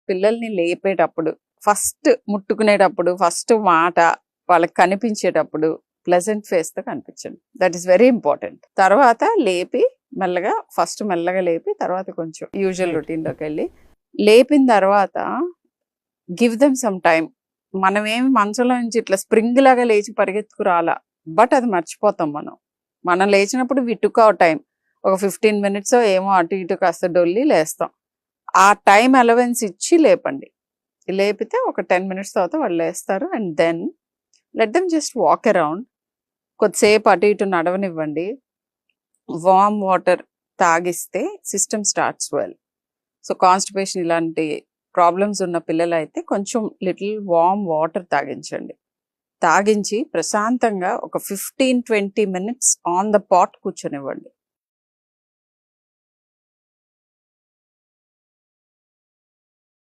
పిల్లల్ని లేపేటప్పుడు, first ముట్టుకునేటప్పుడు, first మాట వాళ్ళకి కనిపించేటప్పుడు ప్లెజెంట్ ఫేస్తో కనిపించండి. That is very important. తర్వాత లేపి మెల్లగా, ఫస్ట్ మెల్లగా లేపి తర్వాత కొంచెం యూజువల్ రొటీన్లోకి వెళ్ళి లేపిన తర్వాత గివ్ దెమ్ సమ్ టైం. మనం ఏమి మంచంలో నుంచి ఇట్లా స్ప్రింగ్ లాగా లేచి పరిగెత్తుకు రాలా, బట్ అది మర్చిపోతాం. మనం లేచినప్పుడు వి టుక్ అవర్ టైం. ఒక 15 minutes ఏమో అటు ఇటు కాస్త డొల్లి లేస్తాం. ఆ టైం అలవెన్స్ ఇచ్చి లేపండి. లేపితే ఒక 10 minutes తర్వాత వాళ్ళు లేస్తారు. And then let them just walk around. కొద్దిసేపు అటు ఇటు నడవనివ్వండి. వార్మ్ వాటర్ తాగిస్తే system starts well. So constipation ఇలాంటి ప్రాబ్లమ్స్ ఉన్న పిల్లలైతే కొంచెం లిటిల్ వార్మ్ వాటర్ తాగించండి. తాగించి ప్రశాంతంగా ఒక 15-20 minutes ఆన్ ద పాట్ కూర్చొనివ్వండి.